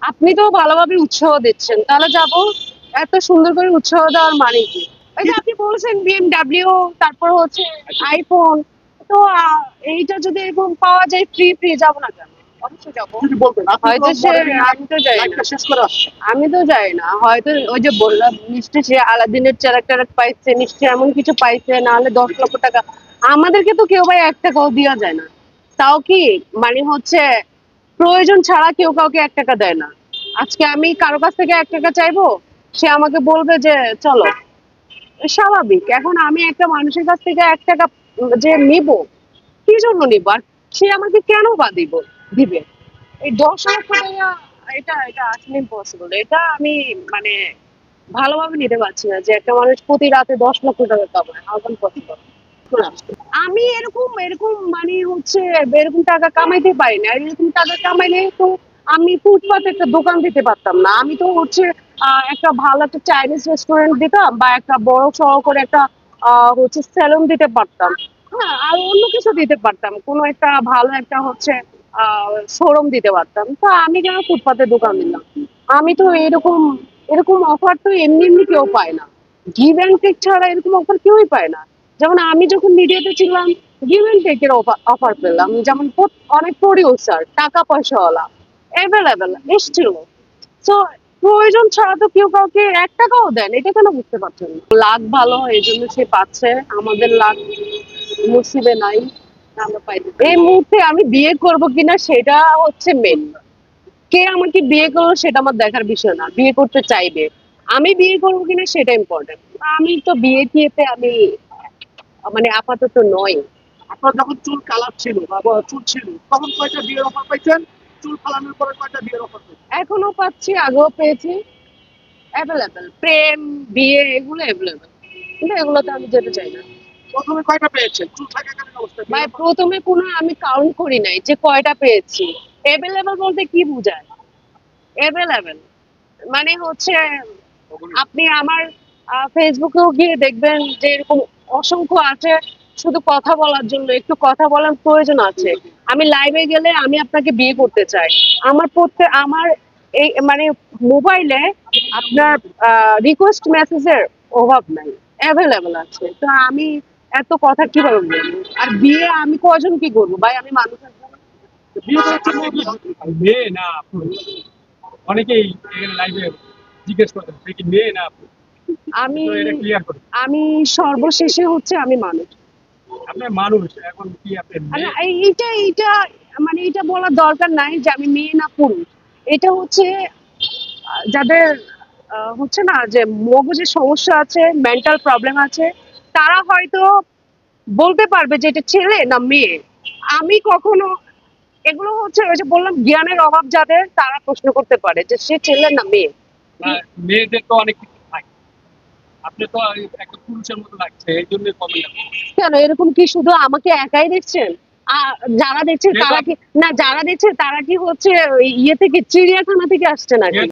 আপনি তো ভালোভাবে উৎসাহ দিচ্ছেন, তাহলে যাব। এত সুন্দর করে উৎসাহ দেওয়ার মানে কি? ওই যে আপনি বলছেন বিএমডব্লিউ, তারপর হচ্ছে আইফোন। তো এইটা যদি এরকম পাওয়া যায় ফ্রি ফ্রি, যাবো না কেন? অবশ্যই যাবো। যদি বলতেন আপনি হয়তো তো সে, মডেলিং আমি তো যাই না, লাইফটা শেষ করে আসছেন। আমি তো যাই না, হয়তো ওই যে বললাম নিশ্চয়ই সে আলাদিনের চেরাক টেরাক পাইছে, নিশ্চয়ই এমন কিছু পাইছে, না হলে 10 লক্ষ টাকা। আমাদেরকে তো কেউ ভাই 1 টাকাও দেওয়া যায় না। তাও কি মানে হচ্ছে প্রয়োজন ছাড়া কেউ কাউকে 1 টাকা দেয় না। আজকে আমি কারো কাছ থেকে 1 টাকা চাইবো, সে আমাকে বলবে যে চলো, স্বাভাবিক। এখন আমি একটা মানুষের কাছ থেকে 1 টাকা যে নিব, কি জন্য নিব? আর সে আমাকে কেন বা দিবে? এই 10 লক্ষ টাকা, এটা এটা আসলে ইম্পসিবল। এটা আমি মানে ভালোভাবে নিতে পারছি না যে একটা মানুষ প্রতি রাতে 10 লক্ষ টাকা কামায়। How can possible? করে আসছেন। আমি এরকম এরকম মানে হচ্ছে এরকম টাকা কামাইতে পারি না। আর এরকম টাকা কামাইলে তো আমি ফুটপাতে একটা দোকান দিতে পারতাম না। আমি তো হচ্ছে একটা ভালো একটা চাইনিজ রেস্টুরেন্ট দিতাম, বা একটা বড় সড় করে একটা হচ্ছে সেলুন দিতে পারতাম। হ্যাঁ, আর অন্য কিছু দিতে পারতাম, কোনো একটা ভালো একটা হচ্ছে শোরুম দিতে পারতাম। তো আমি কেন ফুটপাতে দোকান দিলাম? আমি তো এরকম এরকম অফার তো এমনি এমনি কেউ পায় না। গিভ অ্যান্ড টেক ছাড়া এরকম অফার কেউই পায় না। যেমন আমি যখন মিডিয়াতে ছিলাম, গিভ অ্যান্ড টেক এর অফার পেলাম। যেমন অনেক প্রডিউসার, টাকা পয়সাওয়ালা অ্যাভেলেবেল এসছিল। তো প্রয়োজন ছাড়া তো কেউ কাউকে 1 টাকাও দেন, এটা কেন বুঝতে পারছেন না? লাক ভালো, এই জন্য সে পাচ্ছে। আমাদের লাক নসিবে নাই, আমরা পাই। এই মুহূর্তে আমি বিয়ে করব কিনা সেটা হচ্ছে মেন। কে আমাকে বিয়ে করলো সেটা আমার দেখার বিষয় না, বিয়ে করতে চাইবে। আমি বিয়ে করবো কিনা সেটা ইম্পর্টেন্ট। আমি তো বিয়ে টিয়েতে আমি মানে আপাতত নয়। আপনার যখন চুল কালার ছিল বা চুল ছিল তখন কয়টা বিয়ের অফার পাইছেন? চুল ফালানোর পরে কয়টা বিয়ের অফার পাইছেন? এখনো পাচ্ছি, আগেও পেয়েছি। অ্যাভেলেবেল প্রেম, বিয়ে এগুলো অ্যাভেলেবেল, কিন্তু এগুলোতে আমি যেতে চাই না। প্রথমে কয়টা পেয়েছেন চুল থাকাকালীন অবস্থায় ভাই বিয়ের অফার? প্রথমে কোনো আমি কাউন্ট করি নাই যে কয়টা পেয়েছি। অ্যাভেলেবেল বলতে কি বোঝায়? অ্যাভেলেবেল মানে হচ্ছে আপনি আমার ফেসবুকেও গিয়ে দেখবেন যে এরকম অসংখ্য আছে, শুধু কথা বলার জন্য, একটু কথা বলার প্রয়োজন আছে। আমি লাইভে গেলে আমি আপনাকে বিয়ে করতে চাই। আমার এই মানে মোবাইলে আপনার রিকোয়েস্ট মেসেজের অভাব নাই, অ্যাভেলেবেল আছে। তো আমি এত কথা কিভাবে বলবো? আর বিয়ে আমি কয়জন কি করবো ভাই? আমি মানুষ একজন। বিয়ে করার জন্য কি মেয়ে না আপু? অনেকেই এখানে লাইভে জিজ্ঞেস করতেন সে কি মেয়ে না আপু? আমি তো এটা ক্লিয়ার করুন। আমি সর্বশেষে হচ্ছে আমি মানুষ। আপনার মানুষ এখন কি আপনি আর মেয়ে? এইটা মানে এটা বলার দরকার নাই যে আমি মেয়ে না পুরুষ। এটা হচ্ছে যাদের হচ্ছে না যে মগজের সমস্যা আছে, মেন্টাল প্রবলেম আছে, তারা হয়তো বলতে পারবে যে এটা ছেলে না মেয়ে। আমি কখনো এগুলো হচ্ছে ওই যে বললাম জ্ঞানের অভাব যাদের, তারা প্রশ্ন করতে পারে যে সে ছেলে না মেয়ে। বা মেয়েদের তো অনেক কিছু থাকে, আপনি তো একটা পুরুষের মতো লাগছে এই জন্য কমেন্ট। কেন এরকম কি শুধু আমাকে একাই দেখছেন? যারা দেখছেন তারা কি, না যারা দেখছে তারা কি হচ্ছে ওই ইয়ে থেকে, চিড়িয়াখানা থেকে আসছে নাকি?